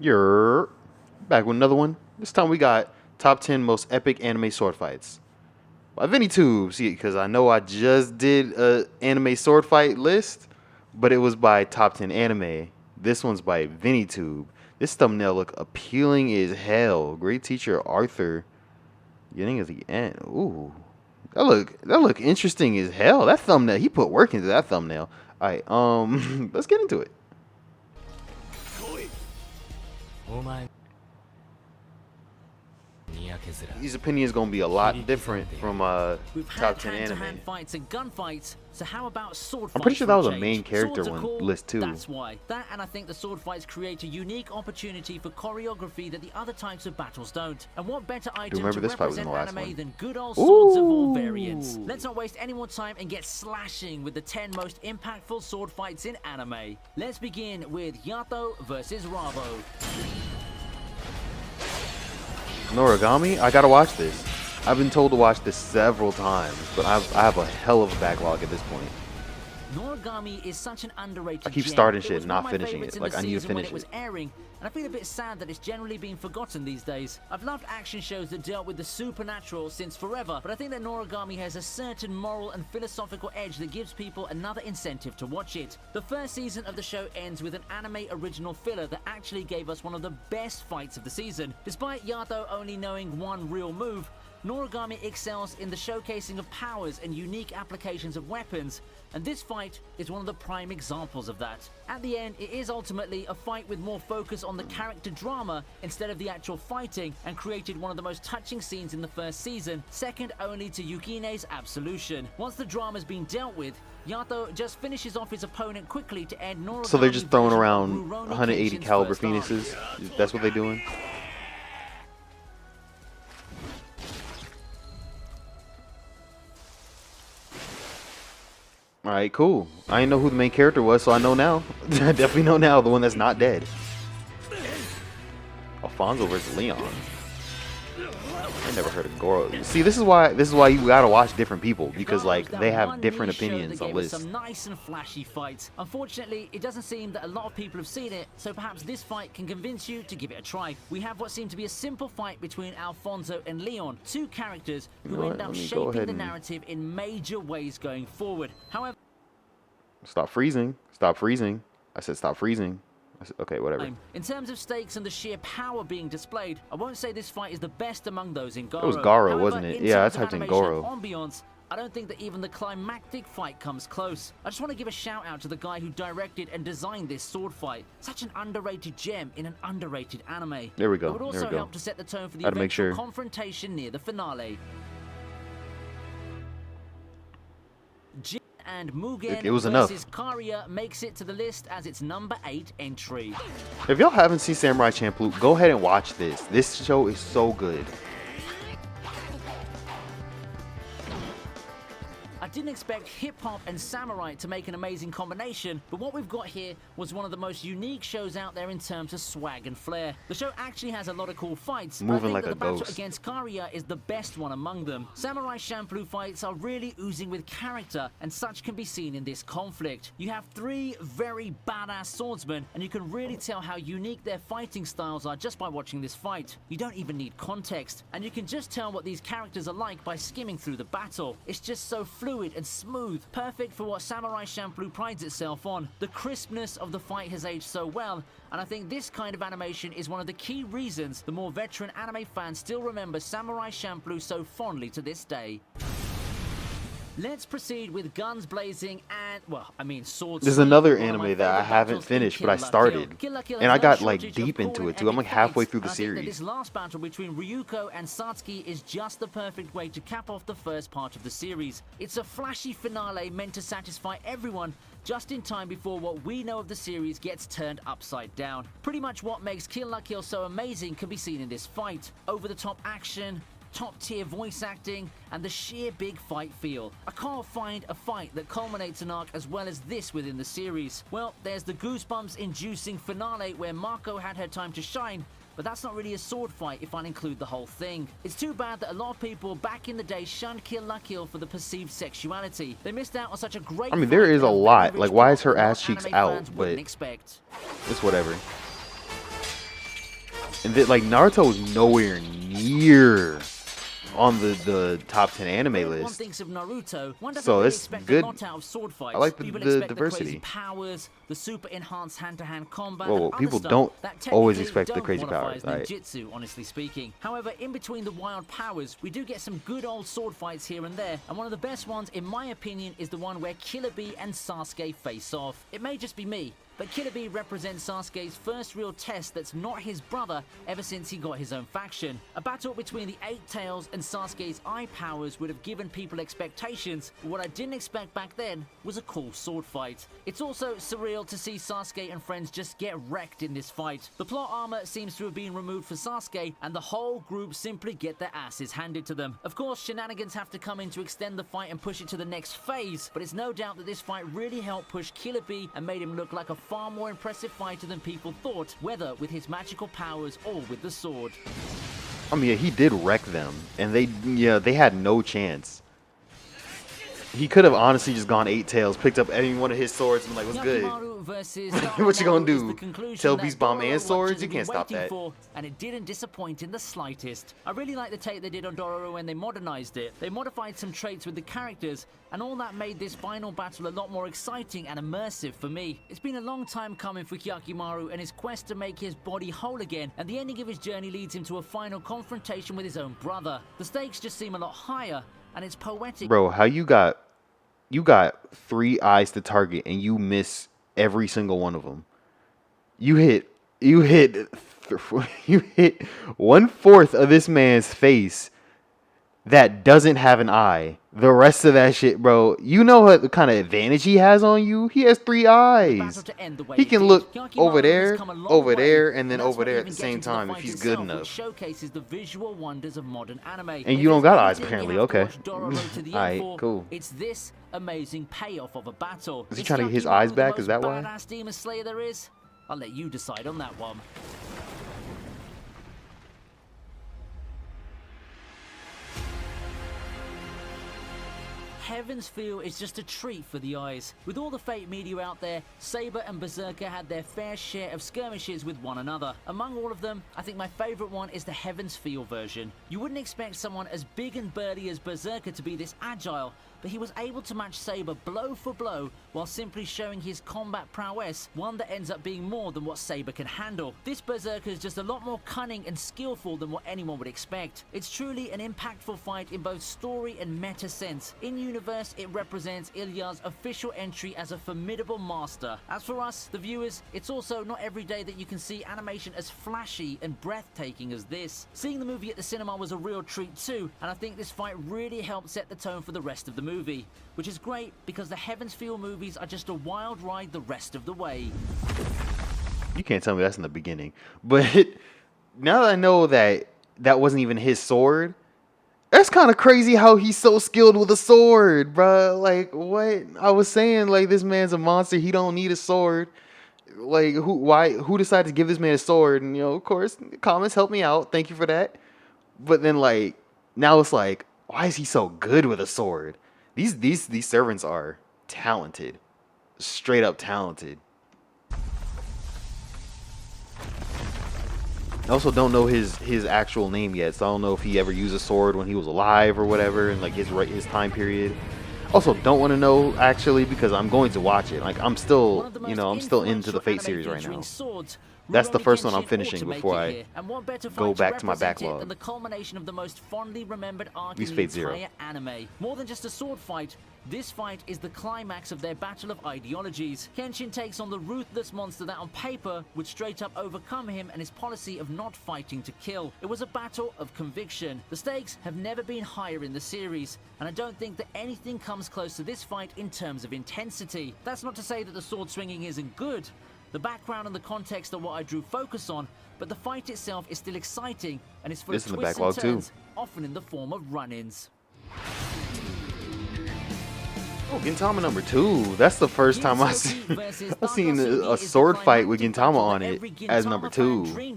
You're back with another one. This time we got top 10 most epic anime sword fights by Vinny Tube. See, because I know I just did a anime sword fight list, but it was by top 10 anime. This one's by Vinny Tube. This thumbnail look appealing as hell. Great teacher Arthur getting at the end. Ooh, that look interesting as hell. That thumbnail, he put work into that thumbnail. All right, let's get into it. These opinions gonna be a lot different from top 10 anime. Fights and gunfights, so how about sword I'm pretty sure that was a fights? main character Swords are cool, list too. That's why. That, and I think the sword fights create a unique opportunity for choreography that the other types of battles don't. And what better item to represent anime than good old swords of all variants? Let's not waste any more time and get slashing with the 10 most impactful sword fights in anime. Let's begin with Yato versus Rabo. Noragami? I gotta watch this. I've been told to watch this several times, but I have a hell of a backlog at this point. Noragami is such an underrated I keep gem. starting It shit was and one not of my finishing favorites it. in Like, the I need to season when finish it was it. airing, and I feel a bit sad that it's generally being forgotten these days. I've loved action shows that dealt with the supernatural since forever, but I think that Noragami has a certain moral and philosophical edge that gives people another incentive to watch it. The first season of the show ends with an anime original filler that actually gave us one of the best fights of the season. Despite Yato only knowing one real move, Noragami excels in the showcasing of powers and unique applications of weapons, and this fight is one of the prime examples of that. At the end, it is ultimately a fight with more focus on the character drama instead of the actual fighting, and created one of the most touching scenes in the first season, second only to Yukine's absolution. Once the drama's been dealt with, Yato just finishes off his opponent quickly to end Noragami's So they're just throwing version of around Rurouni 180 Kenshin's caliber first arc. penises? That's what they're doing? Alright, cool. I didn't know who the main character was, so I know now. I definitely know now, the one that's not dead. Alfonso versus Leon. I never heard of Goro. See, this is why you gotta watch different people, because like they have different opinions on lists. Some nice and flashy fights. Unfortunately, it doesn't seem that a lot of people have seen it, so perhaps this fight can convince you to give it a try. We have what seemed to be a simple fight between Alfonso and Leon, two characters who end up shaping the narrative in major ways going forward. However, stop freezing. Stop freezing. I said stop freezing. Okay, whatever. In terms of stakes and the sheer power being displayed, I won't say this fight is the best among those in Goro. It was Goro, However, wasn't it? Yeah, I typed in Goro. Ambiance, I don't think that even the climactic fight comes close. I just want to give a shout out to the guy who directed and designed this sword fight. Such an underrated gem in an underrated anime. There we go. It would also help to set the tone for the eventual confrontation near the finale. And Mugen it was versus Karia makes it to the list as its number 8 entry. If y'all haven't seen Samurai Champloo, go ahead and watch this. This show is so good. I didn't expect hip-hop and samurai to make an amazing combination, but what we've got here was one of the most unique shows out there in terms of swag and flair. The show actually has a lot of cool fights, but I think that the battle against Karia is the best one among them. Samurai Champloo fights are really oozing with character, and such can be seen in this conflict. You have 3 very badass swordsmen, and you can really tell how unique their fighting styles are just by watching this fight. You don't even need context, and you can just tell what these characters are like by skimming through the battle. It's just so fluid and smooth, perfect for what Samurai Champloo prides itself on. The crispness of the fight has aged so well, and I think this kind of animation is one of the key reasons the more veteran anime fans still remember Samurai Champloo so fondly to this day. Let's proceed with guns blazing and, well, I mean swords. There's another anime that I haven't finished, but I started, and I got like deep into it too. I'm like halfway through the series. This last battle between Ryuko and Satsuki is just the perfect way to cap off the first part of the series. It's a flashy finale meant to satisfy everyone just in time before what we know of the series gets turned upside down. Pretty much what makes Kill la Kill so amazing can be seen in this fight. Over-the-top action, top-tier voice acting, and the sheer big fight feel. I can't find a fight that culminates an arc as well as this within the series. Well, there's the goosebumps-inducing finale where Mako had her time to shine, but that's not really a sword fight if I include the whole thing. It's too bad that a lot of people back in the day shunned Kill la Kill for the perceived sexuality. They missed out on such a great I mean, there is a lot. Like, why is her ass cheeks out? But expect. it's whatever. And then, like, Naruto is nowhere near on the top 10 anime One list. thinks of Naruto, one doesn't So really it's expect good. a lot out of sword fights. I like People the expect diversity. the crazy powers, the super enhanced hand-to-hand combat, Whoa, and other people stuff don't that always technically expect the don't crazy qualify powers. as Alright. ninjutsu, honestly speaking. However, in between the wild powers, we do get some good old sword fights here and there, and one of the best ones, in my opinion, is the one where Killer Bee and Sasuke face off. It may just be me, but Killer Bee represents Sasuke's first real test that's not his brother ever since he got his own faction. A battle between the Eight Tails and Sasuke's eye powers would have given people expectations, but what I didn't expect back then was a cool sword fight. It's also surreal to see Sasuke and friends just get wrecked in this fight. The plot armor seems to have been removed for Sasuke, and the whole group simply get their asses handed to them. Of course, shenanigans have to come in to extend the fight and push it to the next phase, but it's no doubt that this fight really helped push Killer Bee and made him look like a far more impressive fighter than people thought, whether with his magical powers or with the sword. I mean, he did wreck them, and they had no chance. He could have honestly just gone Eight Tails, picked up any one of his swords, and been like, "What's good?" What you gonna do? Tail Beast Bomb and swords? You can't stop that. And it didn't disappoint in the slightest. I really like the take they did on Dororo when they modernized it. They modified some traits with the characters, and all that made this final battle a lot more exciting and immersive for me. It's been a long time coming for Hyakimaru and his quest to make his body whole again, and the ending of his journey leads him to a final confrontation with his own brother. The stakes just seem a lot higher, and it's poetic. Bro, how you got 3 eyes to target and you miss every single one of them? You hit 1/4 of this man's face that doesn't have an eye. The rest of that shit, bro, you know what kind of advantage he has on you? He has 3 eyes. He can look over there, and then over there at the same time if he's good enough. Showcases the visual wonders of modern anime. And you don't got eyes apparently. Okay. Alright, cool. It's this amazing payoff of a battle. Is he trying to get his eyes back? Is that why? Badass Demon Slayer there is? I'll let you decide on that one. Heaven's Feel is just a treat for the eyes. With all the fake media out there, Saber and Berserker had their fair share of skirmishes with one another. Among all of them, I think my favorite one is the Heaven's Feel version. You wouldn't expect someone as big and burly as Berserker to be this agile, but he was able to match Saber blow for blow while simply showing his combat prowess, one that ends up being more than what Saber can handle. This Berserker is just a lot more cunning and skillful than what anyone would expect. It's truly an impactful fight in both story and meta sense. In universe, it represents Ilya's official entry as a formidable master. As for us, the viewers, it's also not every day that you can see animation as flashy and breathtaking as this. Seeing the movie at the cinema was a real treat too, and I think this fight really helped set the tone for the rest of the movie, which is great because the Heaven's Feel movies are just a wild ride the rest of the way. You can't tell me that's in the beginning. But now that I know that that wasn't even his sword, that's kind of crazy how he's so skilled with a sword, bruh. Like, what? I was saying, like, this man's a monster. He don't need a sword. Like, who decided to give this man a sword? And, of course, comments help me out. Thank you for that. But then, like, now it's like, why is he so good with a sword? These servants are talented. Straight up talented. I also don't know his actual name yet, so I don't know if he ever used a sword when he was alive or whatever, and like his time period. Also, don't want to know actually because I'm going to watch it. Like I'm still, I'm still into the Fate series right now. That's the first one I'm finishing before I go back to my backlog. And the culmination of the most fondly remembered arc in the entire anime. More than just a sword fight, this fight is the climax of their battle of ideologies. Kenshin takes on the ruthless monster that on paper would straight up overcome him and his policy of not fighting to kill. It was a battle of conviction. The stakes have never been higher in the series, and I don't think that anything comes close to this fight in terms of intensity. That's not to say that the sword swinging isn't good. The background and the context are what I drew focus on, but the fight itself is still exciting and is full of twists and turns, often in the form of run-ins. Oh, Gintama number 2. That's the first time I've seen a sword fight with Gintama on it as number 2.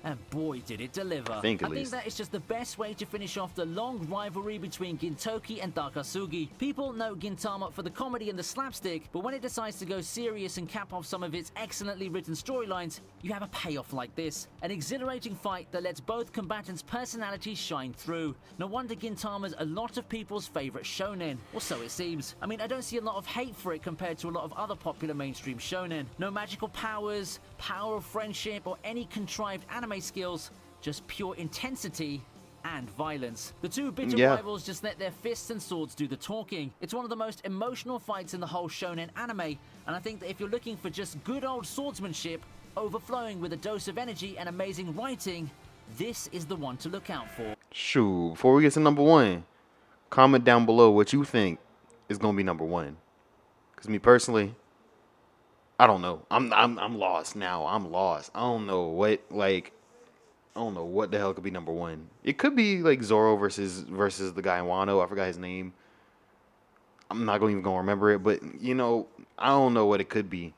And boy, did it deliver. I think think that is just the best way to finish off the long rivalry between Gintoki and Takasugi. People know Gintama for the comedy and the slapstick, but when it decides to go serious and cap off some of its excellently written storylines, you have a payoff like this. An exhilarating fight that lets both combatants' personalities shine through. No wonder Gintama's a lot of people's favorite shonen, or so it seems. I mean, I don't see a lot of hate for it compared to a lot of other popular mainstream shonen. No magical powers, power of friendship, or any contrived anime skills, just pure intensity and violence. The two bitter rivals just let their fists and swords do the talking. It's one of the most emotional fights in the whole shonen anime, and I think that if you're looking for just good old swordsmanship, overflowing with a dose of energy and amazing writing, this is the one to look out for. Shoot, before we get to number one, comment down below what you think is gonna be number one. Cause me personally, I don't know. I'm lost now. I'm lost. I don't know what the hell could be number one. It could be like Zoro versus the guy in Wano. I forgot his name. I'm not even gonna remember it, but you know, I don't know what it could be.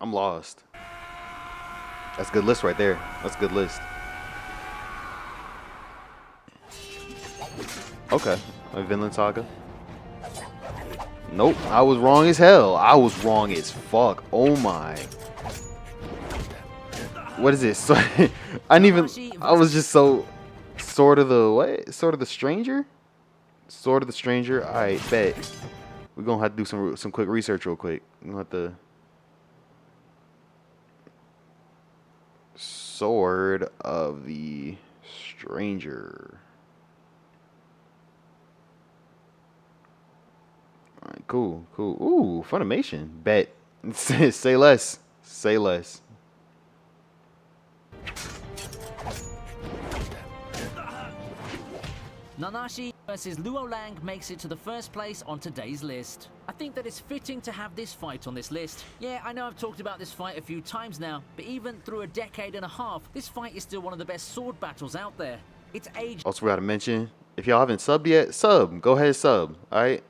I'm lost. That's a good list right there. That's a good list. Okay, Vinland Saga. Nope, I was wrong as hell. I was wrong as fuck. Oh my. What is this? I was just so Sword of the what? Sword of the Stranger? Sword of the Stranger. Alright, bet. We're gonna have to do some quick research real quick. We're gonna have to Sword of the Stranger. Alright, cool. Ooh, Funimation. Bet. Say less. Say less. Nanashi versus Luo Lang makes it to the first place on today's list. I think that it's fitting to have this fight on this list. Yeah, I know I've talked about this fight a few times now, but even through a decade and a half, this fight is still one of the best sword battles out there. It's aged. Also, forgot to mention, if y'all haven't subbed yet, sub. Go ahead, sub. Alright?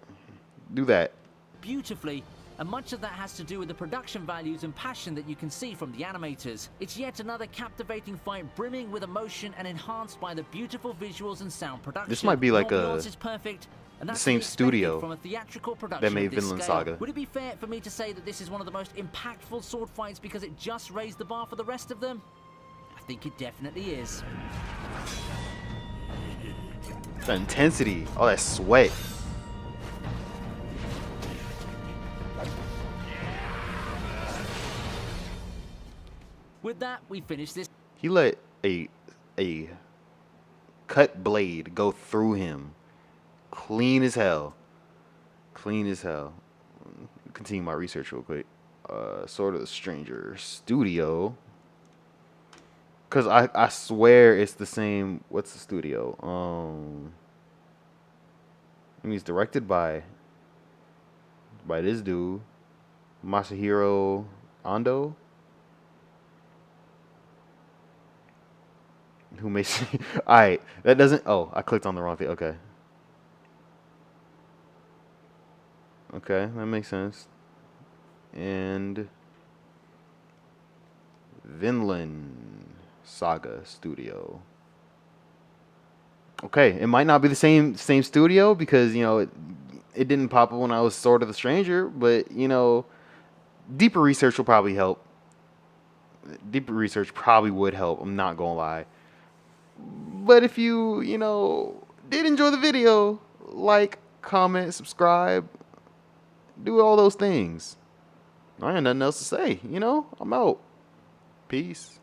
Do that. Beautifully, and much of that has to do with the production values and passion that you can see from the animators. It's yet another captivating fight brimming with emotion and enhanced by the beautiful visuals and sound production. This might be like is perfect, and that's the same studio from a theatrical production that made Vinland Saga. Would it be fair for me to say that this is one of the most impactful sword fights because it just raised the bar for the rest of them? I think it definitely is. The intensity, all that sweat. With that, we finish this. He let a cut blade go through him. Clean as hell. Clean as hell. Continue my research real quick. Sword of the Stranger studio. Cause I swear it's the same. What's the studio? I mean, it's directed by this dude, Masahiro Ando. Who makes alright, that doesn't I clicked on the wrong thing. Okay, that makes sense. And Vinland Saga studio. Okay, it might not be the same studio because, you know, it didn't pop up when I was Sword of the Stranger, but, you know, deeper research will probably help. Deeper research probably would help, I'm not gonna lie. But if you did enjoy the video, like, comment, subscribe, do all those things. I ain't nothing else to say, I'm out. Peace.